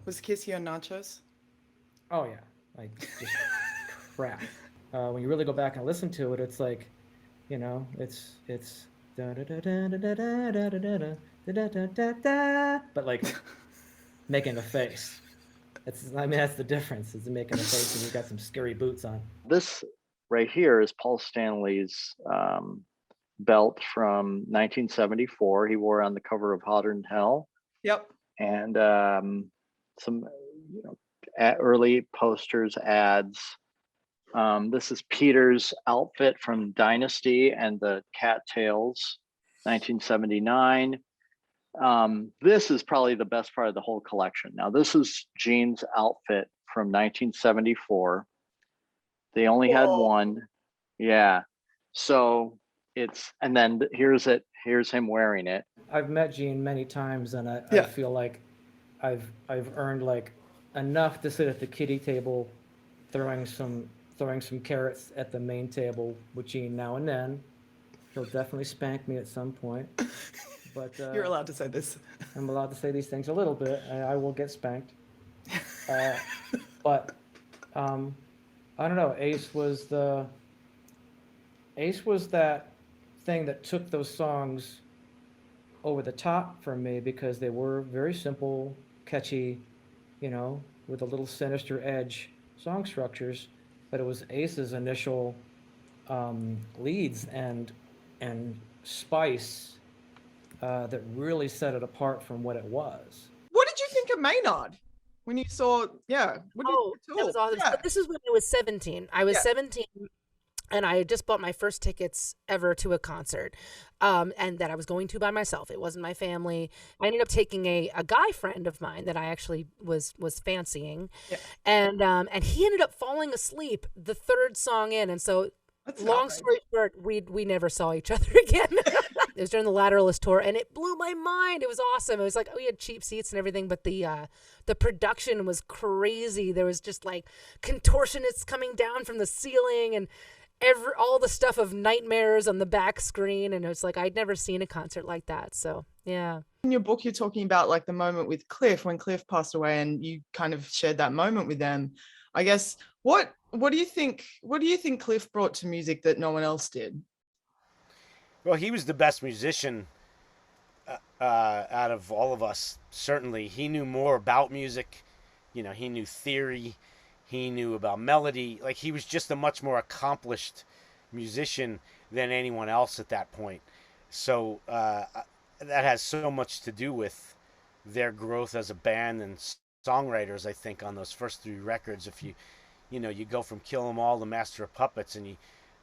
Was Kissy on Nachos? Oh yeah, like just crap. When you really go back and listen to it, it's like, it's da da da da da da da da da da da da da, but like making a face. I mean, that's the difference. Is making a face and you've got some scary boots on. This right here is Paul Stanley's belt from 1974. He wore on the cover of Hotter Than Hell. Yep. And some early posters, ads. This is Peter's outfit from Dynasty and the Cattails, 1979. This is probably the best part of the whole collection. Now, this is Gene's outfit from 1974. They only had one. Yeah. So and then here's him wearing it. I've met Gene many times, and I feel like I've earned like enough to sit at the kiddie table, throwing some carrots at the main table with Gene now and then. He'll definitely spank me at some point. But you're allowed to say this. I'm allowed to say these things a little bit. I will get spanked. But I don't know. Ace was that thing that took those songs over the top for me because they were very simple, catchy, with a little sinister edge song structures. But it was Ace's initial leads and spice that really set it apart from what it was. What did you think of Maynard when you saw? Yeah. That was awesome. Yeah. But this was when I was 17. I was 17. And I had just bought my first tickets ever to a concert, and that I was going to by myself. It wasn't my family. I ended up taking a guy friend of mine that I actually was fancying, and he ended up falling asleep the third song in. And so, long story short, we never saw each other again. It was during the Lateralist tour, and it blew my mind. It was awesome. It was like, we had cheap seats and everything, but the production was crazy. There was just like contortionists coming down from the ceiling and all the stuff of Nightmares on the back screen, and it was like I'd never seen a concert like that. So yeah. In your book, you're talking about like the moment with Cliff when Cliff passed away, and you kind of shared that moment with them. I guess what do you think? What do you think Cliff brought to music that no one else did? Well, he was the best musician out of all of us. Certainly, he knew more about music. He knew theory. He knew about melody. Like, he was just a much more accomplished musician than anyone else at that point. So that has so much to do with their growth as a band and songwriters, I think, on those first three records. If you go from Kill 'Em All to Master of Puppets, and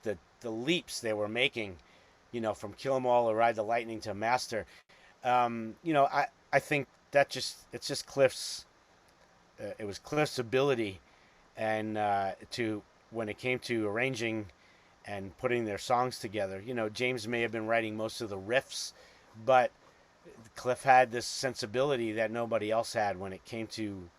the leaps they were making, from Kill 'Em All or Ride the Lightning to Master, I think it's just Cliff's, it was Cliff's ability. And when it came to arranging and putting their songs together, James may have been writing most of the riffs, but Cliff had this sensibility that nobody else had when it came to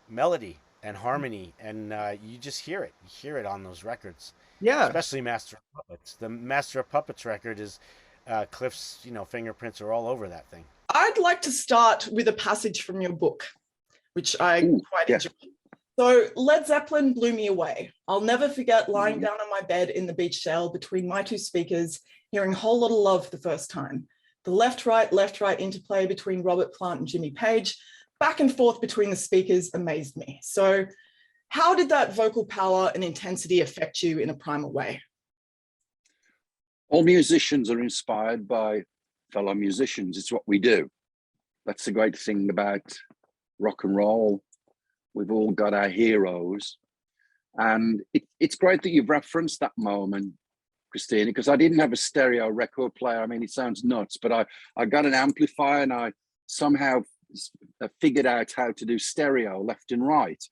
melody and harmony, and you just hear it. You hear it on those records. Yeah. Especially Master of Puppets. The Master of Puppets record is Cliff's, fingerprints are all over that thing. I'd like to start with a passage from your book, which I quite enjoy. So Led Zeppelin blew me away. I'll never forget lying down on my bed in the beach shell between my two speakers, hearing Whole Lotta Love for the first time. The left-right interplay between Robert Plant and Jimmy Page, back and forth between the speakers, amazed me. So how did that vocal power and intensity affect you in a primal way? All musicians are inspired by fellow musicians. It's what we do. That's the great thing about rock and roll. We've all got our heroes. And it's great that you've referenced that moment, Christina, because I didn't have a stereo record player. I mean, it sounds nuts, but I got an amplifier, and I somehow figured out how to do stereo left and right.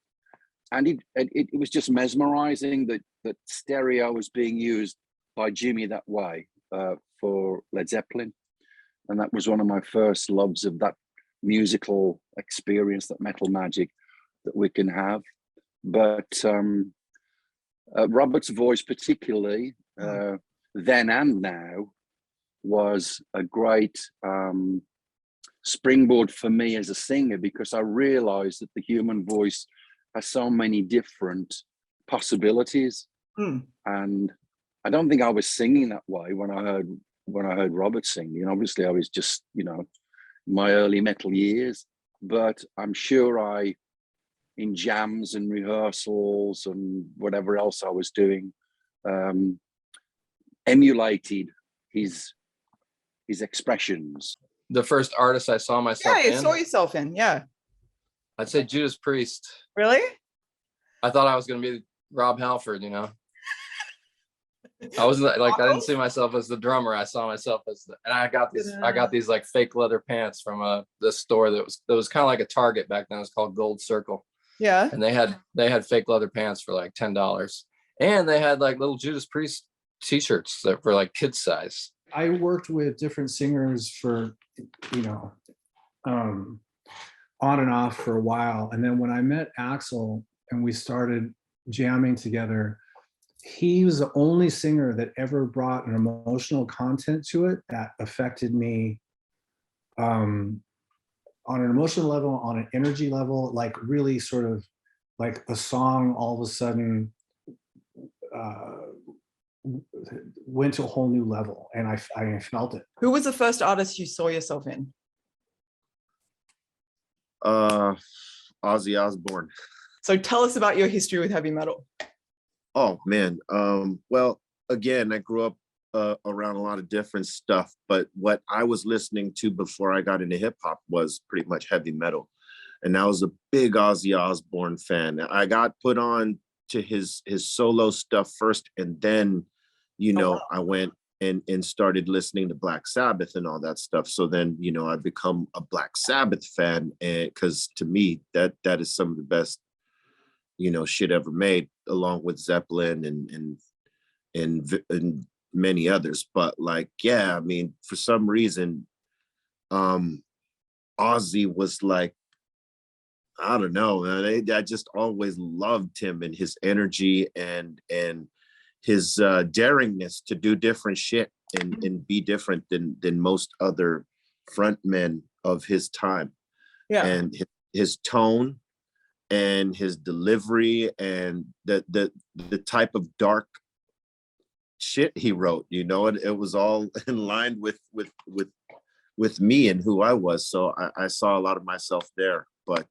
And it was just mesmerizing that stereo was being used by Jimmy that way for Led Zeppelin. And that was one of my first loves of that musical experience, that metal magic that we can have. But Robert's voice particularly, then and now, was a great springboard for me as a singer, because I realized that the human voice has so many different possibilities. And I don't think I was singing that way when I heard Robert singing. Obviously, I was just, my early metal years, but I'm sure in jams and rehearsals and whatever else I was doing, emulated his expressions. The first artist I saw myself Yeah, you saw yourself in, yeah. I'd say Judas Priest. Really? I thought I was going to be Rob Halford, I wasn't like, I didn't see myself as the drummer. I saw myself as and I got these like fake leather pants from the store that was kind of like a Target back then. It was called Gold Circle. Yeah. And they had fake leather pants for like $10. And they had like little Judas Priest t-shirts that were like kid size. I worked with different singers for, on and off for a while. And then when I met Axl and we started jamming together, he was the only singer that ever brought an emotional content to it that affected me on an emotional level, on an energy level, like really sort of like a song all of a sudden went to a whole new level, and I felt it. Who was the first artist you saw yourself in? Ozzy Osbourne. So tell us about your history with heavy metal. Oh man. Well, again, I grew up around a lot of different stuff, but what I was listening to before I got into hip hop was pretty much heavy metal. And I was a big Ozzy Osbourne fan. I got put on to his solo stuff first, and then, I went and started listening to Black Sabbath and all that stuff. So then, I become a Black Sabbath fan, and because to me, that is some of the best, shit ever made, along with Zeppelin and many others. But like, yeah, I mean, for some reason, Ozzy was like, I don't know, man. I just always loved him and his energy and his daringness to do different shit and be different than most other frontmen of his time. Yeah. And his tone and his delivery and the type of dark shit he wrote, it was all in line with me and who I was. So I saw a lot of myself there, but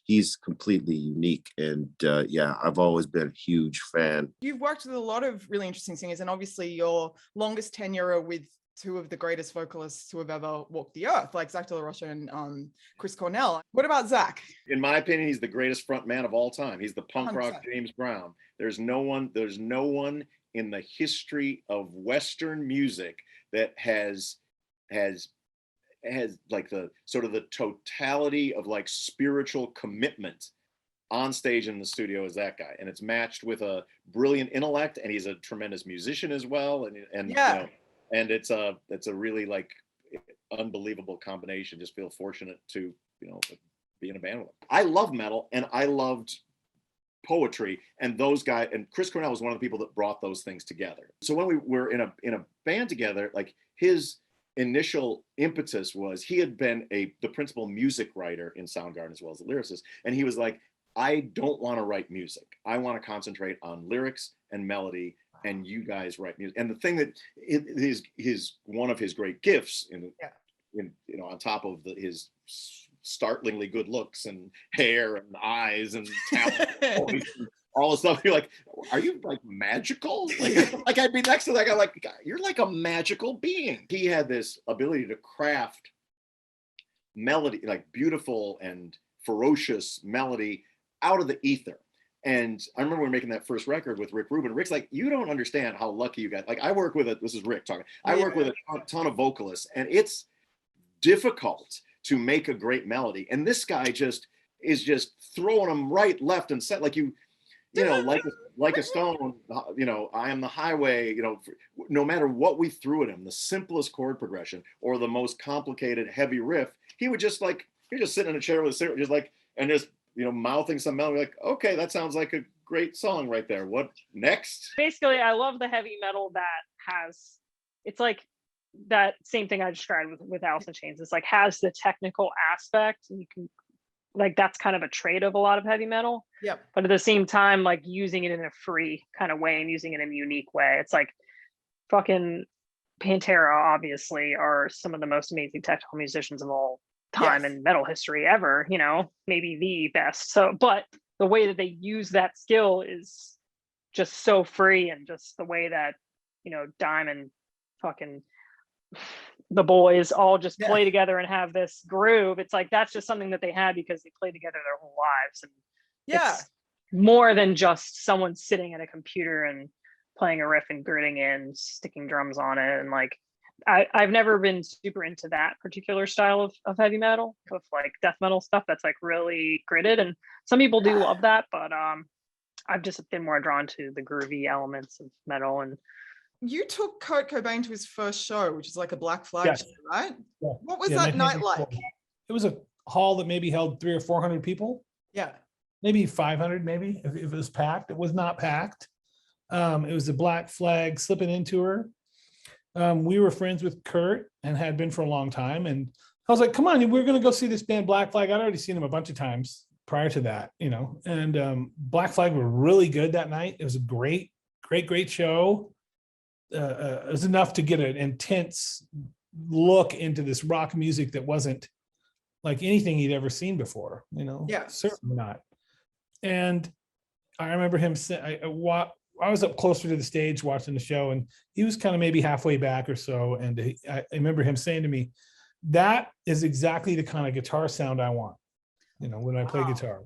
he's completely unique. And yeah, I've always been a huge fan. You've worked with a lot of really interesting singers, and obviously your longest tenure with two of the greatest vocalists who have ever walked the earth, like Zach De La Rocha and Chris Cornell. What about Zach? In my opinion, he's the greatest front man of all time. He's the punk 100%. rock James Brown. There's no one in the history of Western music that has like the sort of the totality of like spiritual commitment on stage in the studio as that guy. And it's matched with a brilliant intellect, and he's a tremendous musician as well. And Yeah. And it's a really like unbelievable combination. Just feel fortunate to, be in a band with him. I love metal, and I loved poetry, and those guys, and Chris Cornell was one of the people that brought those things together. So when we were in a band together, like his initial impetus was he had been the principal music writer in Soundgarden as well as the lyricist, and he was like, I don't want to write music. I want to concentrate on lyrics and melody, and you guys write music. And the thing that is one of his great gifts on top of his startlingly good looks and hair and eyes and talent, all the stuff, you're like, are you like magical? Like I'd be next to that guy, like, you're like a magical being. He had this ability to craft melody, like beautiful and ferocious melody out of the ether. And I remember when we were making that first record with Rick Rubin. Rick's like, you don't understand how lucky you got. Like, I work with this is Rick talking. I work with a ton of vocalists, and it's difficult to make a great melody. And this guy is just throwing them right, left, and center. Like like a stone, I am the highway, no matter what we threw at him, the simplest chord progression or the most complicated heavy riff, he would just like, you're just sitting in a chair with a cigarette, just like, and just, mouthing some melody, like, okay, that sounds like a great song right there. What next? Basically, I love the heavy metal that it's like that same thing I described with Alice in Chains. It's like has the technical aspect, and you can like that's kind of a trait of a lot of heavy metal. Yep. But at the same time, like using it in a free kind of way and using it in a unique way. It's like fucking Pantera obviously are some of the most amazing technical musicians of all time in metal history ever, you know, maybe the best. So, but the way that they use that skill is just so free, and just the way that, you know, Diamond, fucking the boys all just play together and have this groove. It's like that's just something that they had because they played together their whole lives. And it's more than just someone sitting at a computer and playing a riff and gritting in, sticking drums on it. And like I've never been super into that particular style of heavy metal, with like death metal stuff that's like really gritted. And some people do love that, but I've just been more drawn to the groovy elements of metal. And you took Kurt Cobain to his first show, which is like a Black Flag show, right? Yeah. What was that night like? It was a hall that maybe held 300 or 400 people. Yeah. Maybe 500, maybe if it was packed. It was not packed. It was a Black Flag slipping into her. We were friends with Kurt and had been for a long time. And I was like, come on, we're going to go see this band Black Flag. I'd already seen them a bunch of times prior to that, you know, and Black Flag were really good that night. It was a great show. It was enough to get an intense look into this rock music that wasn't like anything he'd ever seen before, you know? Yeah. Certainly not. And I remember him saying, I was up closer to the stage watching the show, and he was kind of maybe halfway back or so. And I remember him saying to me, that is exactly the kind of guitar sound I want, you know, when I play guitar.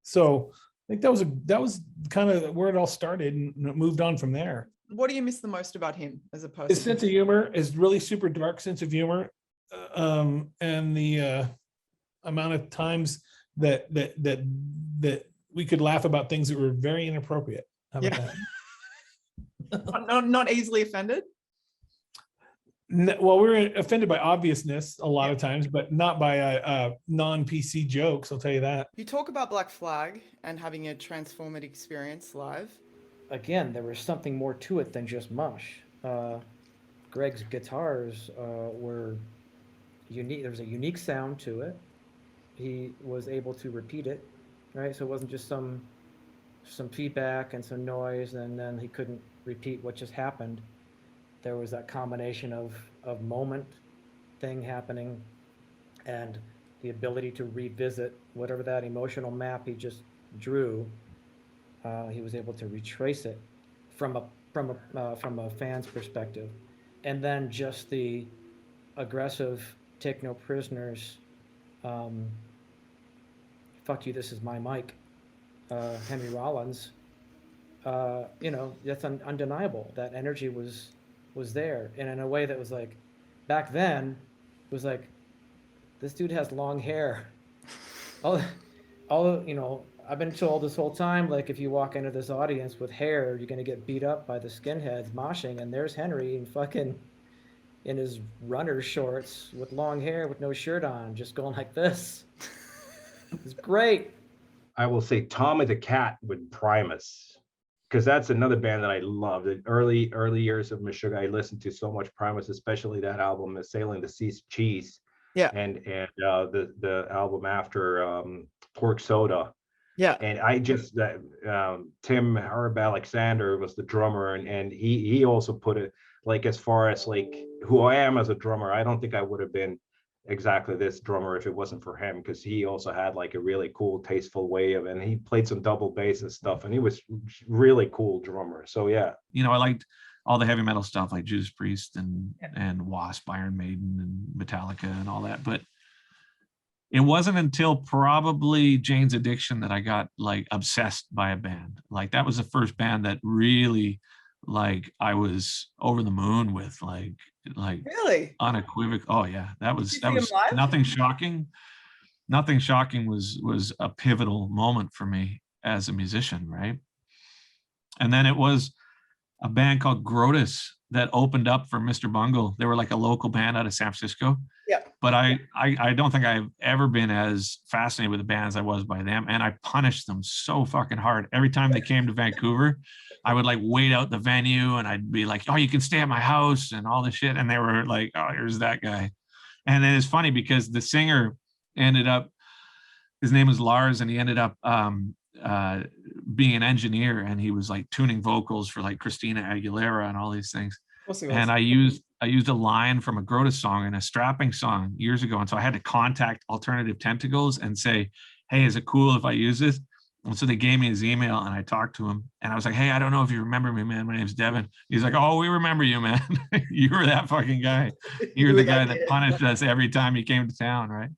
So I think that was kind of where it all started, and it moved on from there. What do you miss the most about him as a person? His sense of humor is really super dark sense of humor, and the amount of times that we could laugh about things that were very inappropriate. How about that? Not easily offended? Well, we're offended by obviousness a lot of times, but not by non-PC jokes, I'll tell you that. You talk about Black Flag and having a transformative experience live. Again, there was something more to it than just mush. Greg's guitars were unique. There was a unique sound to it. He was able to repeat it, right? So it wasn't just some feedback and some noise, and then he couldn't repeat what just happened. There was that combination of moment thing happening and the ability to revisit whatever that emotional map he just drew. He was able to retrace it from a fan's perspective, and then just the aggressive take no prisoners, fuck you, this is my mic, Henry Rollins. You know, that's undeniable. That energy was there, and in a way that was like, back then, it was like, this dude has long hair. All you know, I've been told this whole time, like, if you walk into this audience with hair, you're gonna get beat up by the skinheads moshing, and there's Henry and fucking in his runner shorts with long hair with no shirt on, just going like this. It's great. I will say Tommy the Cat with Primus, because that's another band that I loved. The early years of Meshuggah, I listened to so much Primus, especially that album, Sailing the Seas Cheese. Yeah. And the album after Pork Soda. Yeah. And I just Tim Herb Alexander was the drummer, and he also put it, like, as far as like who I am as a drummer, I don't think I would have been exactly this drummer if it wasn't for him, because he also had like a really cool, tasteful way of, and he played some double bass and stuff, and he was really cool drummer. So yeah, you know, I liked all the heavy metal stuff like Judas Priest and Wasp, Iron Maiden, and Metallica and all that, but it wasn't until probably Jane's Addiction that I got like obsessed by a band. Like that was the first band that really, like, I was over the moon with, like really unequivocal. Oh yeah, that was Nothing Shocking. Nothing Shocking was a pivotal moment for me as a musician, right? And then it was a band called Grotus that opened up for Mr. Bungle. They were like a local band out of San Francisco. Yeah. But I don't think I've ever been as fascinated with the band as I was by them. And I punished them so fucking hard. Every time they came to Vancouver, I would like wait out the venue and I'd be like, oh, you can stay at my house and all this shit. And they were like, oh, here's that guy. And then it's funny because the singer ended up, his name was Lars, and he ended up being an engineer, and he was like tuning vocals for like Christina Aguilera and all these things. And I used a line from a Grotus song and a strapping song years ago. And so I had to contact Alternative Tentacles and say, hey, is it cool if I use this? And so they gave me his email and I talked to him and I was like, hey, I don't know if you remember me, man. My name's Devin. He's like, oh, we remember you, man. You were that fucking guy. You were the guy that punished us every time you came to town, right?